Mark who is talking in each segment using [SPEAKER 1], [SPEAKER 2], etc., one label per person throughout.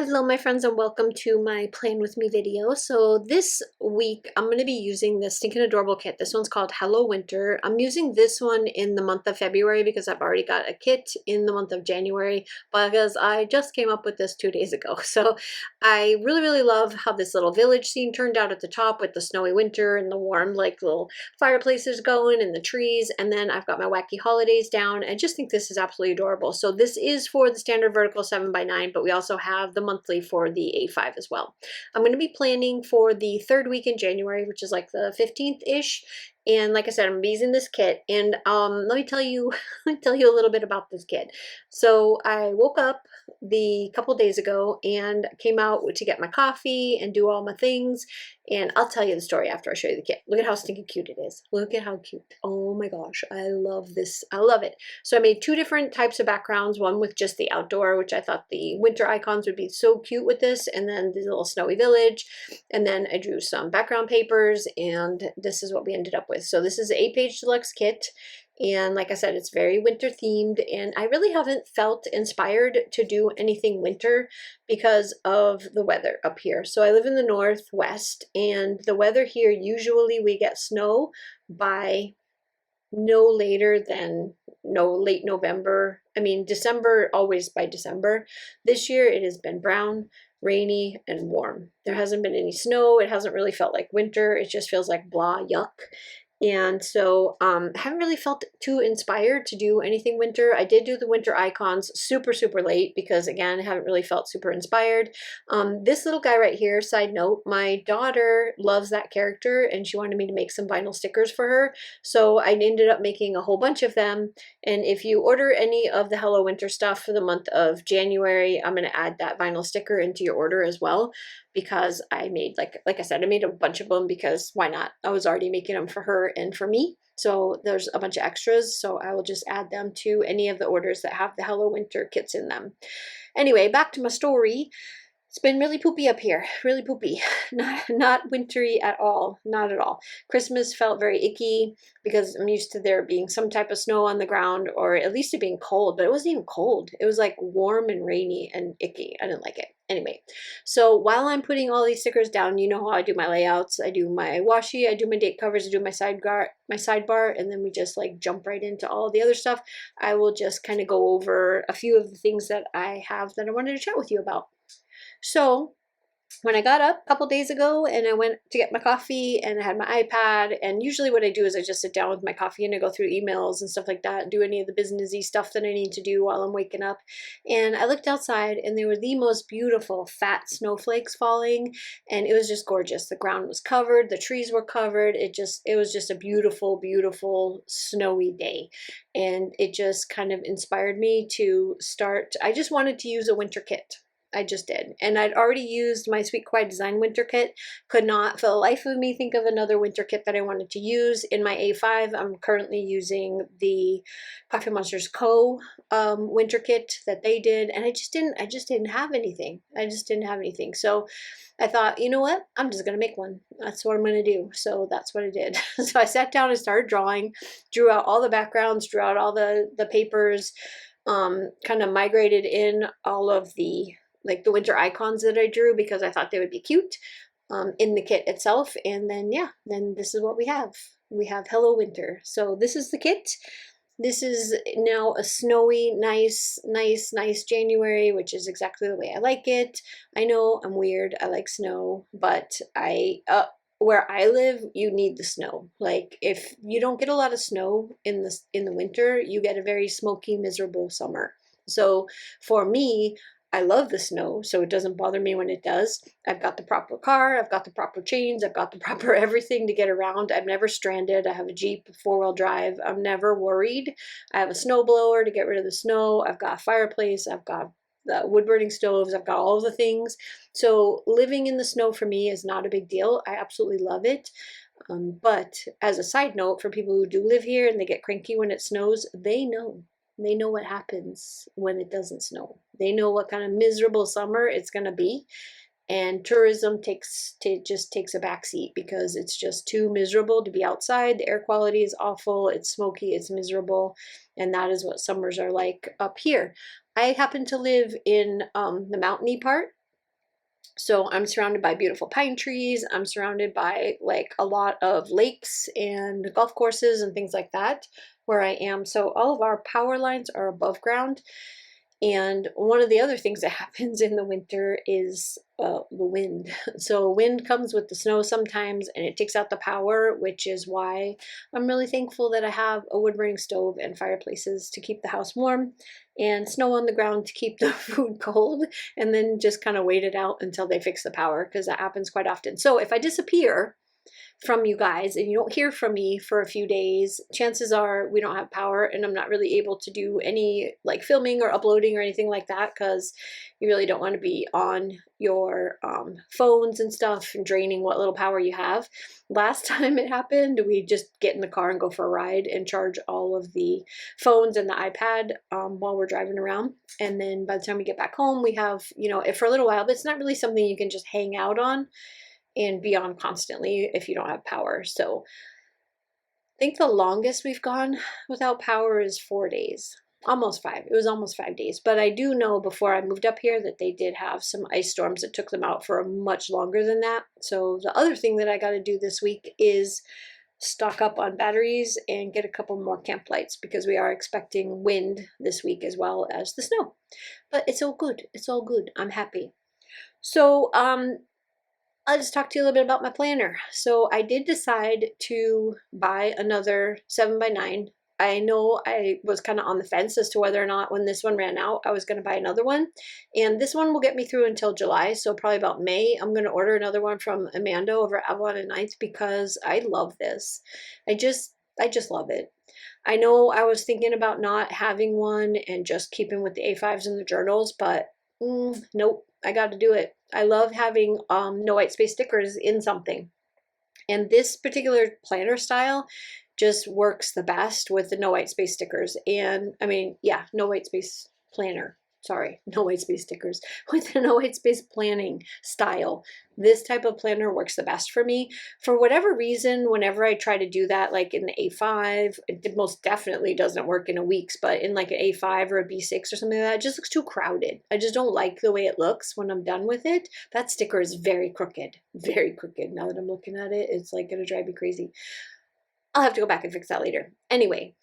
[SPEAKER 1] Hello my friends and welcome to my Plan With Me video. So this week I'm going to be using this Stinking Adorable kit. This one's called Hello Winter. I'm using this one in the month of February because I've already got a kit in the month of January because I just came up with this 2 days ago. So I really love how this little village scene turned out at the top with the snowy winter and the warm like little fireplaces going and the trees, and then I've got my wacky holidays down. I just think this is absolutely adorable. So this is for the standard vertical 7x9, but we also have the monthly for the A5 as well. I'm going to be planning for the third week in January, which is like the 15th-ish. And like I said, I'm using this kit, and let me tell you, a little bit about this kit. So I woke up the couple days ago and came out to get my coffee and do all my things, and I'll tell you the story after I show you the kit. Look at how stinking cute it is. Look at how cute. Oh my gosh, I love this. I love it. So I made two different types of backgrounds, one with just the outdoor, which I thought the winter icons would be so cute with this, and then the little snowy village, and then I drew some background papers, and this is what we ended up with. So this is an 8-page deluxe kit, and like I said, it's very winter themed, and I really haven't felt inspired to do anything winter because of the weather up here. So I live in the Northwest, and the weather here, usually we get snow by no later than late November. I mean, December, always by December. This year it has been brown, rainy, and warm. There hasn't been any snow. It hasn't really felt like winter. It just feels like blah, yuck. And so I haven't really felt too inspired to do anything winter. I did do the winter icons super late because, again, I haven't really felt super inspired. This little guy right here, side note, my daughter loves that character and she wanted me to make some vinyl stickers for her. So I ended up making a whole bunch of them. And if you order any of the Hello Winter stuff for the month of January, I'm going to add that vinyl sticker into your order as well, because I made, like I said, I made a bunch of them because why not? I was already making them for her and for me. So there's a bunch of extras, so I will just add them to any of the orders that have the Hello Winter kits in them. Anyway, back to my story. It's been really poopy up here, really poopy. Not wintry at all, not at all. Christmas felt very icky because I'm used to there being some type of snow on the ground, or at least it being cold, but it wasn't even cold. It was like warm and rainy and icky. I didn't like it. Anyway, so while I'm putting all these stickers down, you know how I do my layouts. I do my washi, I do my date covers, I do my sidebar, and then we just like jump right into all the other stuff. I will just kind of go over a few of the things that I have that I wanted to chat with you about. So when I got up a couple days ago and I went to get my coffee and I had my iPad, and usually what I do is I just sit down with my coffee and I go through emails and stuff like that, do any of the businessy stuff that I need to do while I'm waking up. And I looked outside and there were the most beautiful fat snowflakes falling, and it was just gorgeous. The ground was covered, the trees were covered. It was just a beautiful snowy day, and it just kind of inspired me to start. I just wanted to use a winter kit. I just did. And I'd already used my Sweet Quiet Design winter kit. Could not for the life of me think of another winter kit that I wanted to use. In my A5, I'm currently using the Coffee Monsters Co. Winter kit that they did, and I just didn't have anything. So I thought, you know what? I'm just gonna make one. That's what I'm gonna do. So that's what I did. So I sat down and started drawing, drew out all the backgrounds, drew out all the papers, kind of migrated in all of the winter icons that I drew because I thought they would be cute in the kit itself. And then, yeah, then this is what we have. We have Hello Winter. So this is the kit. This is now a snowy, nice January, which is exactly the way I like it. I know I'm weird. I like snow, but where I live, you need the snow. Like, if you don't get a lot of snow in the winter, you get a very smoky, miserable summer. So for me, I love the snow, so it doesn't bother me when it does. I've got the proper car, I've got the proper chains, I've got the proper everything to get around. I'm never stranded. I have a Jeep 4-wheel drive. I'm never worried. I have a snow blower to get rid of the snow. I've got a fireplace. I've got the wood burning stoves. I've got all the things. So living in the snow for me is not a big deal. I absolutely love it. But as a side note, for people who do live here and they get cranky when it snows, they know. They know what happens when it doesn't snow. They know what kind of miserable summer it's going to be. And tourism just takes a backseat because it's just too miserable to be outside. The air quality is awful. It's smoky. It's miserable. And that is what summers are like up here. I happen to live in the mountainy part So I'm surrounded by beautiful pine trees. I'm surrounded by like a lot of lakes and golf courses and things like that where I am. So all of our power lines are above ground. And one of the other things that happens in the winter is the wind. So wind comes with the snow sometimes and it takes out the power, which is why I'm really thankful that I have a wood burning stove and fireplaces to keep the house warm and snow on the ground to keep the food cold, and then just kind of wait it out until they fix the power, because that happens quite often. So if I disappear from you guys and you don't hear from me for a few days, chances are we don't have power and I'm not really able to do any like filming or uploading or anything like that, because you really don't want to be on your phones and stuff and draining what little power you have. Last time it happened, we just get in the car and go for a ride and charge all of the phones and the iPad while we're driving around. And then by the time we get back home, we have, you know, if for a little while, but it's not really something you can just hang out on and be on constantly if you don't have power. So I think the longest we've gone without power is 4 days, almost 5. It was almost 5 days. But I do know before I moved up here that they did have some ice storms that took them out for much longer than that. So the other thing that I got to do this week is stock up on batteries and get a couple more camp lights, because we are expecting wind this week as well as the snow. But it's all good. It's all good. I'm happy. So I'll just talk to you a little bit about my planner. So I did decide to buy another 7x9. I know I was kind of on the fence as to whether or not when this one ran out, I was going to buy another one. And this one will get me through until July. So probably about May, I'm going to order another one from Amanda over at Avalon and Ninth, because I love this. I just love it. I know I was thinking about not having one and just keeping with the A5s and the journals, but nope, I got to do it. I love having no white space stickers in something. And this particular planner style just works the best with the no white space stickers. And I mean, yeah, no white space planner. Sorry, no white space stickers. With the no white space planning style, this type of planner works the best for me. For whatever reason, whenever I try to do that, like in the A5, it most definitely doesn't work in a week's, but in like an A5 or a B6 or something like that, it just looks too crowded. I just don't like the way it looks when I'm done with it. That sticker is very crooked, very crooked. Now that I'm looking at it, it's like gonna drive me crazy. I'll have to go back and fix that later. Anyway,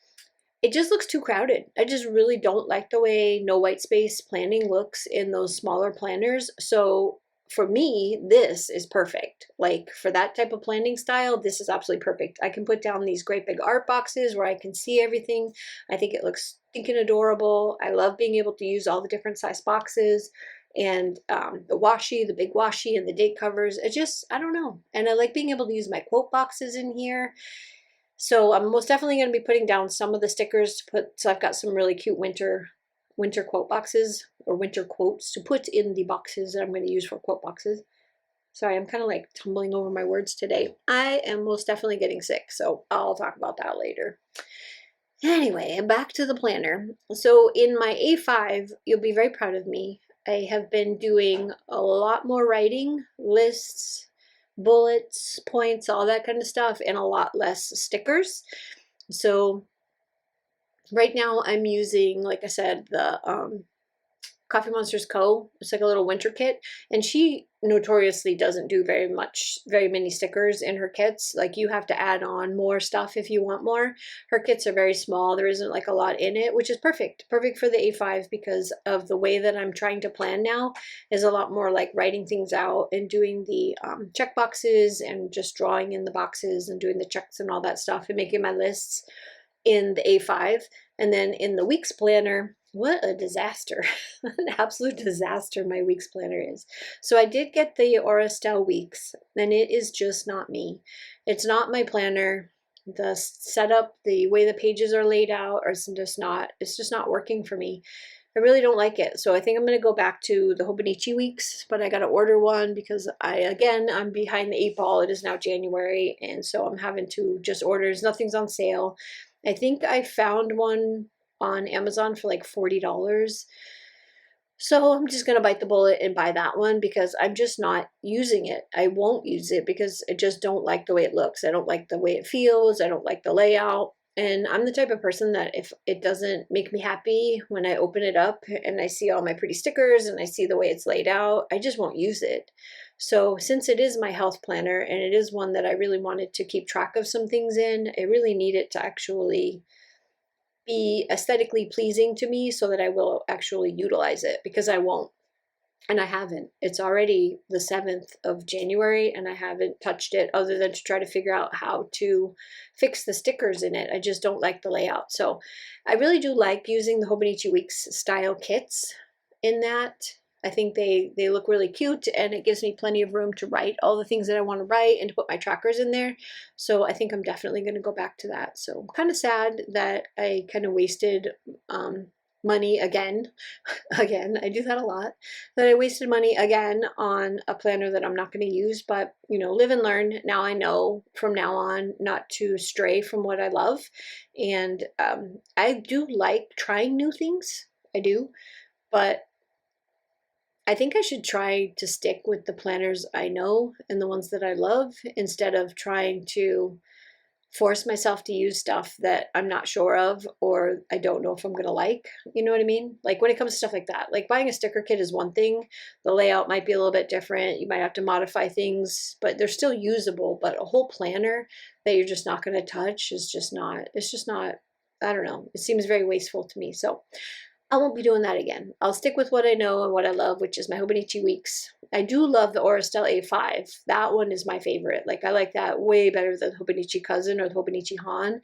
[SPEAKER 1] it just looks too crowded. I just really don't like the way no white space planning looks in those smaller planners. So for me, this is perfect. Like for that type of planning style, this is absolutely perfect. I can put down these great big art boxes where I can see everything. I think it looks stinking adorable. I love being able to use all the different size boxes and the washi, the big washi, and the date covers. It just, I don't know. And I like being able to use my quote boxes in here. So I'm most definitely going to be putting down some of the stickers to put, so I've got some really cute winter quote boxes, or winter quotes to put in the boxes that I'm going to use for quote boxes. Sorry, I'm kind of like tumbling over my words today. I am most definitely getting sick, so I'll talk about that later. Anyway, back to the planner. So in my A5, you'll be very proud of me. I have been doing a lot more writing, lists, bullets, points, all that kind of stuff, and a lot less stickers. So right now I'm using, like I said, the Coffee Monsters Co. It's like a little winter kit, and she notoriously doesn't do very many stickers in her kits. Like you have to add on more stuff if you want more. Her kits are very small. There isn't like a lot in it, which is perfect for the A5, because of the way that I'm trying to plan now is a lot more like writing things out and doing the check boxes and just drawing in the boxes and doing the checks and all that stuff and making my lists in the A5. And then in the week's planner, what a disaster. An absolute disaster my week's planner is. So I did get the Aura Style Weeks, and it is just not me. It's not my planner. The setup, the way the pages are laid out, it's just not working for me. I really don't like it. So I think I'm going to go back to the Hobonichi Weeks, but I got to order one because I'm behind the 8 ball. It is now January, and so I'm having to just order. Nothing's on sale. I think I found one on Amazon for like $40. So I'm just going to bite the bullet and buy that one because I'm just not using it. I won't use it because I just don't like the way it looks. I don't like the way it feels. I don't like the layout. And I'm the type of person that if it doesn't make me happy when I open it up and I see all my pretty stickers and I see the way it's laid out, I just won't use it. So since it is my health planner and it is one that I really wanted to keep track of some things in, I really need it to actually be aesthetically pleasing to me so that I will actually utilize it, because I won't. And I haven't. It's already the 7th of January and I haven't touched it other than to try to figure out how to fix the stickers in it. I just don't like the layout. So I really do like using the Hobonichi Weeks style kits in that. I think they look really cute, and it gives me plenty of room to write all the things that I want to write and to put my trackers in there. So I think I'm definitely going to go back to that. So I'm kind of sad that I kind of wasted money again. Again, I do that a lot, that I wasted money again on a planner that I'm not going to use, but you know, live and learn. Now I know from now on not to stray from what I love. And I do like trying new things. I do, but I think I should try to stick with the planners I know and the ones that I love, instead of trying to force myself to use stuff that I'm not sure of or I don't know if I'm gonna like. You know what I mean? Like when it comes to stuff like that, like buying a sticker kit is one thing. The layout might be a little bit different. You might have to modify things, but they're still usable. But a whole planner that you're just not gonna touch is just not, it's just not, I don't know. It seems very wasteful to me. So I won't be doing that again. I'll stick with what I know and what I love, which is my Hobonichi Weeks. I do love the Aurastel A5. That one is my favorite. Like I like that way better than Hobonichi Cousin or the Hobonichi Han.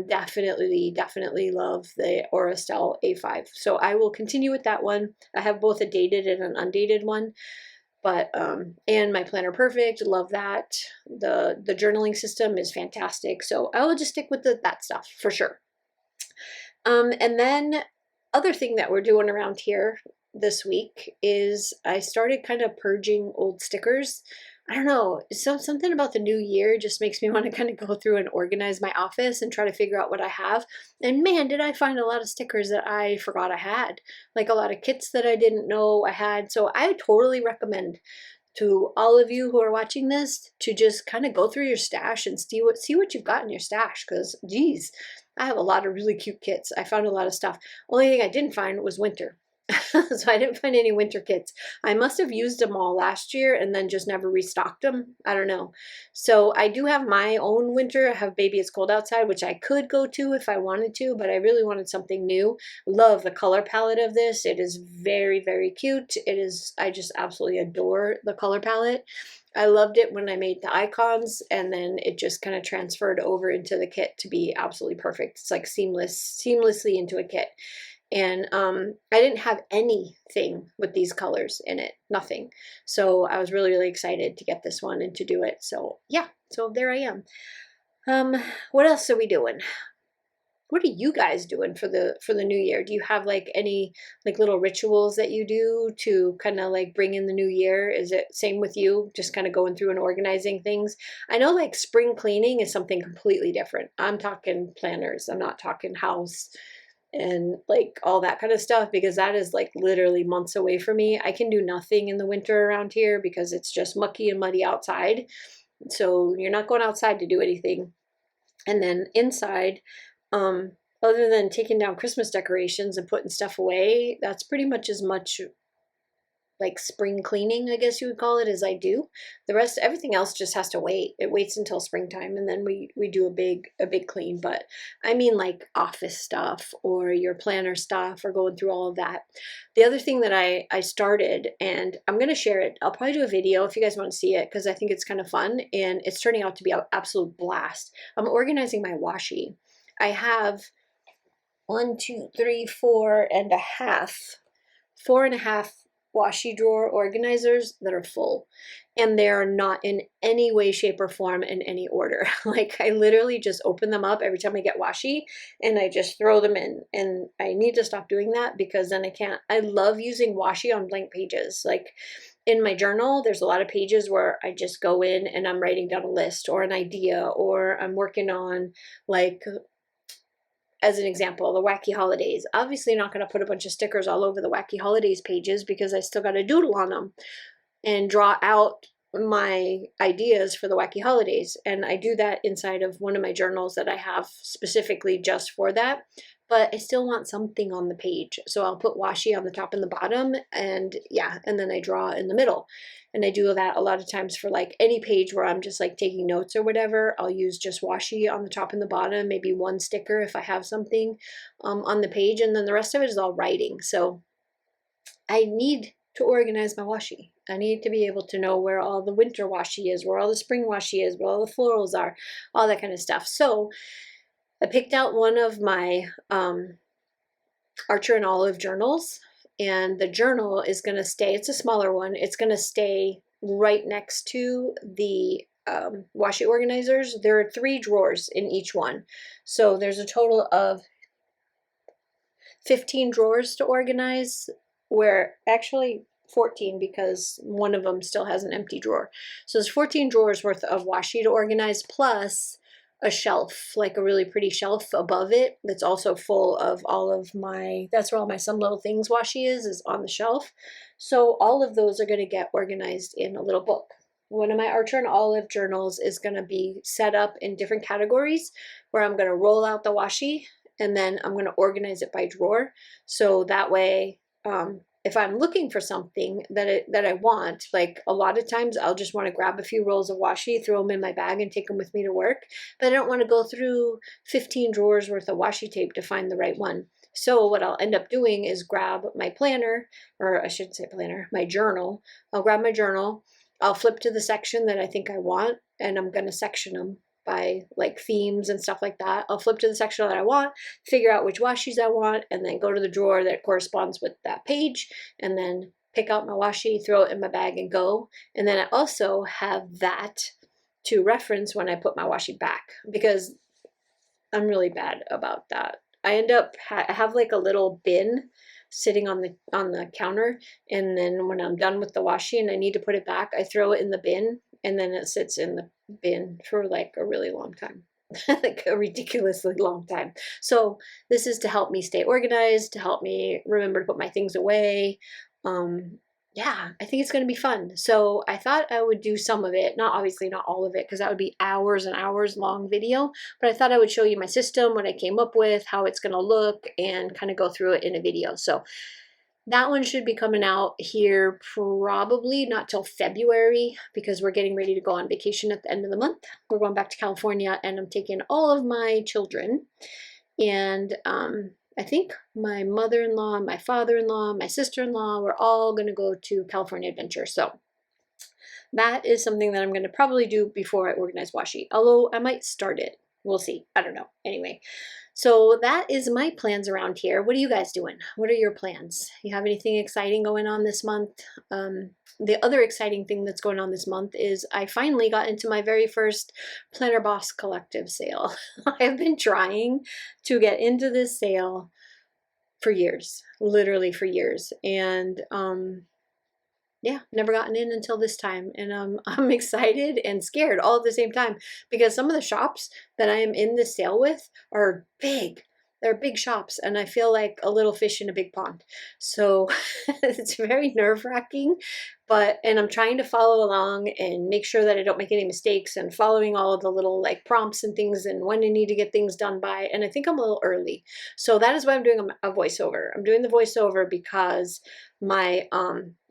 [SPEAKER 1] Definitely love the Aurastel A5. So I will continue with that one. I have both a dated and an undated one. But and my Planner Perfect, love that. The journaling system is fantastic. So I will just stick with that stuff for sure. And then other thing that we're doing around here this week is I started kind of purging old stickers. I don't know, something about the new year just makes me want to kind of go through and organize my office and try to figure out what I have. And man, did I find a lot of stickers that I forgot I had, like a lot of kits that I didn't know I had. So I totally recommend to all of you who are watching this to just kind of go through your stash and see what you've got in your stash, because geez, I have a lot of really cute kits. I found a lot of stuff. Only thing I didn't find was winter. So I didn't find any winter kits. I must have used them all last year and then just never restocked them. I don't know. So I do have my own winter. I have Baby It's Cold Outside, which I could go to if I wanted to, but I really wanted something new. Love the color palette of this. It is very, very cute. It is, I just absolutely adore the color palette. I loved it when I made the icons, and then it just kind of transferred over into the kit to be absolutely perfect. It's like seamlessly into a kit. And I didn't have anything with these colors in it, nothing. So I was really, really excited to get this one and to do it. So yeah, so there I am. What else are we doing? What are you guys doing for the new year? Do you have like any like little rituals that you do to kind of like bring in the new year? Is it same with you, just kind of going through and organizing things? I know like spring cleaning is something completely different. I'm talking planners. I'm not talking house and like all that kind of stuff, because that is like literally months away for me. I can do nothing in the winter around here because it's just mucky and muddy outside. So you're not going outside to do anything. And then inside, other than taking down Christmas decorations and putting stuff away, that's pretty much as much like spring cleaning, I guess you would call it, as I do. The rest, everything else just has to wait. It waits until springtime, and then we do a big clean. But I mean like office stuff or your planner stuff or going through all of that. The other thing that I started, and I'm going to share it. I'll probably do a video if you guys want to see it, because I think it's kind of fun and it's turning out to be an absolute blast. I'm organizing my washi. I have 1, 2, 3, 4.5 washi drawer organizers that are full, and they are not in any way, shape, or form in any order. Like I literally just open them up every time I get washi and I just throw them in, and I need to stop doing that because then I can't. I love using washi on blank pages. Like in my journal, there's a lot of pages where I just go in and I'm writing down a list or an idea, or I'm working on, like, as an example, the Wacky Holidays. Obviously not going to put a bunch of stickers all over the Wacky Holidays pages because I still got to doodle on them and draw out my ideas for the wacky holidays. And I do that inside of one of my journals that I have specifically just for that. But I still want something on the page. So I'll put washi on the top and the bottom, and yeah, and then I draw in the middle. And I do that a lot of times for like any page where I'm just like taking notes or whatever. I'll use just washi on the top and the bottom, maybe one sticker if I have something on the page, and then the rest of it is all writing. So I need to organize my washi. I need to be able to know where all the winter washi is, where all the spring washi is, where all the florals are, all that kind of stuff. So I picked out one of my Archer and Olive journals, and the journal is going to stay, it's a smaller one, it's going to stay right next to the washi organizers. There are 3 drawers in each one. So there's a total of 15 drawers to organize, where actually 14, because one of them still has an empty drawer. So there's 14 drawers worth of washi to organize, plus a shelf, like a really pretty shelf above it that's also full of all of my, that's where all my Some Little Things washi is on the shelf. So all of those are going to get organized in a little book. One of my Archer and Olive journals is going to be set up in different categories, where I'm going to roll out the washi and then I'm going to organize it by drawer. So that way, if I'm looking for something that I want, like a lot of times I'll just want to grab a few rolls of washi, throw them in my bag and take them with me to work. But I don't want to go through 15 drawers worth of washi tape to find the right one. So what I'll end up doing is grab my planner, or I shouldn't say planner, my journal. I'll grab my journal, I'll flip to the section that I think I want, and I'm going to section them by like themes and stuff like that. I'll flip to the section that I want, figure out which washis I want, and then go to the drawer that corresponds with that page, and then pick out my washi, throw it in my bag and go. And then I also have that to reference when I put my washi back, because I'm really bad about that. I end up I have like a little bin sitting on the counter, and then when I'm done with the washi and I need to put it back, I throw it in the bin, and then it sits in the bin for like a really long time. Like a ridiculously long time. So this is to help me stay organized, to help me remember to put my things away. Yeah, I think it's going to be fun. So I thought I would do some of it, not obviously not all of it, because that would be hours and hours long video, but I thought I would show you my system, what I came up with, how it's going to look, and kind of go through it in a video. So that one should be coming out here probably not till February, because we're getting ready to go on vacation at the end of the month. We're going back to California, and I'm taking all of my children, and I think my mother-in-law, my father-in-law, my sister-in-law, we're all going to go to California Adventure. So that is something that I'm going to probably do before I organize washi, although I might start it. We'll see. I don't know. Anyway, so that is my plans around here. What are you guys doing? What are your plans? You have anything exciting going on this month? The other exciting thing that's going on this month is I finally got into my very first Planner Boss Collective sale. I've been trying to get into this sale for years, literally for years. And yeah, never gotten in until this time, and I'm excited and scared all at the same time, because some of the shops that I am in this sale with are big. They're big shops, and I feel like a little fish in a big pond. So it's very nerve-wracking, and I'm trying to follow along and make sure that I don't make any mistakes, and following all of the little like prompts and things and when I need to get things done by, and I think I'm a little early. So that is why I'm doing a voiceover. I'm doing the voiceover because my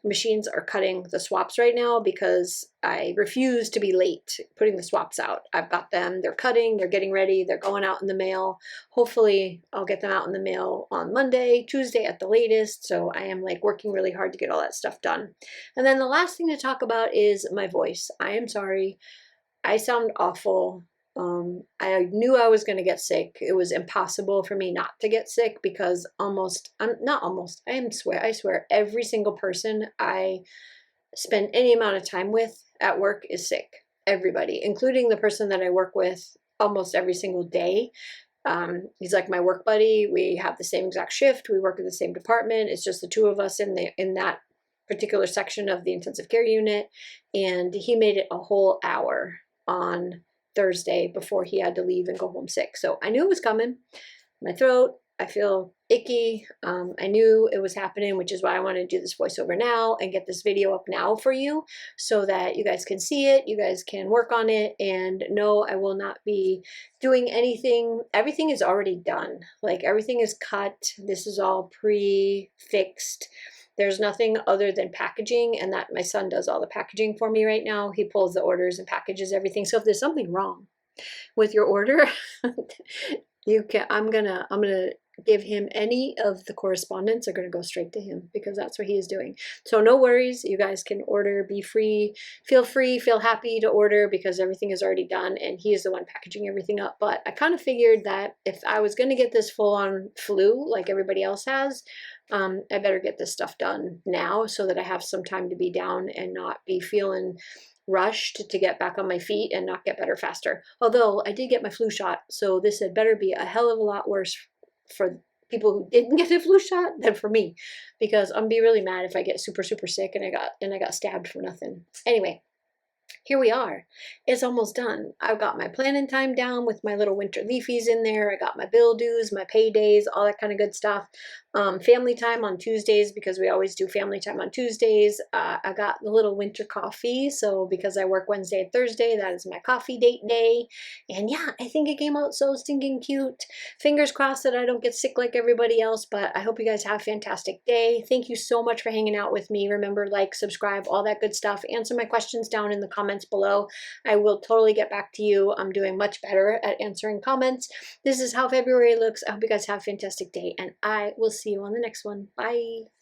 [SPEAKER 1] machines are cutting the swaps right now, because I refuse to be late putting the swaps out. I've got them, they're cutting, they're getting ready, they're going out in the mail. Hopefully I'll get them out in the mail on Monday, Tuesday at the latest. So I am like working really hard to get all that stuff done. And then the last thing to talk about is my voice. I am sorry. I sound awful. I knew I was going to get sick. It was impossible for me not to get sick, because I swear every single person I spend any amount of time with at work is sick. Everybody, including the person that I work with almost every single day. He's like my work buddy. We have the same exact shift. We work in the same department. It's just the two of us in that particular section of the intensive care unit. And he made it a whole hour on Thursday before he had to leave and go home sick. So I knew it was coming. My throat, I feel icky. I knew it was happening, which is why I want to do this voiceover now and get this video up now for you so that you guys can see it, you guys can work on it, and no, I will not be doing anything. Everything is already done. Like everything is cut. This is all pre-fixed. There's nothing other than packaging, and that my son does all the packaging for me right now. He pulls the orders and packages everything. So if there's something wrong with your order, you can I'm gonna give him any of the correspondence are going to go straight to him because that's what he is doing. So no worries, you guys can order, be free, feel happy to order because everything is already done and he is the one packaging everything up. But I kind of figured that if I was going to get this full-on flu like everybody else has, I better get this stuff done now so that I have some time to be down and not be feeling rushed to get back on my feet and not get better faster. Although I did get my flu shot, so this had better be a hell of a lot worse for people who didn't get a flu shot than for me, because I'm gonna be really mad if I get super sick and I got stabbed for nothing. Anyway, here we are. It's almost done. I've got my planning time down with my little winter leafies in there. I got my bill dues, my paydays, all that kind of good stuff. Family time on Tuesdays because we always do family time on Tuesdays. I got the little winter coffee. So because I work Wednesday and Thursday, that is my coffee date day. And yeah, I think it came out so stinking cute. Fingers crossed that I don't get sick like everybody else, but I hope you guys have a fantastic day. Thank you so much for hanging out with me. Remember, like, subscribe, all that good stuff. Answer my questions down in the comments below. I will totally get back to you. I'm doing much better at answering comments. This is how February looks. I hope you guys have a fantastic day, and I will see you on the next one. Bye.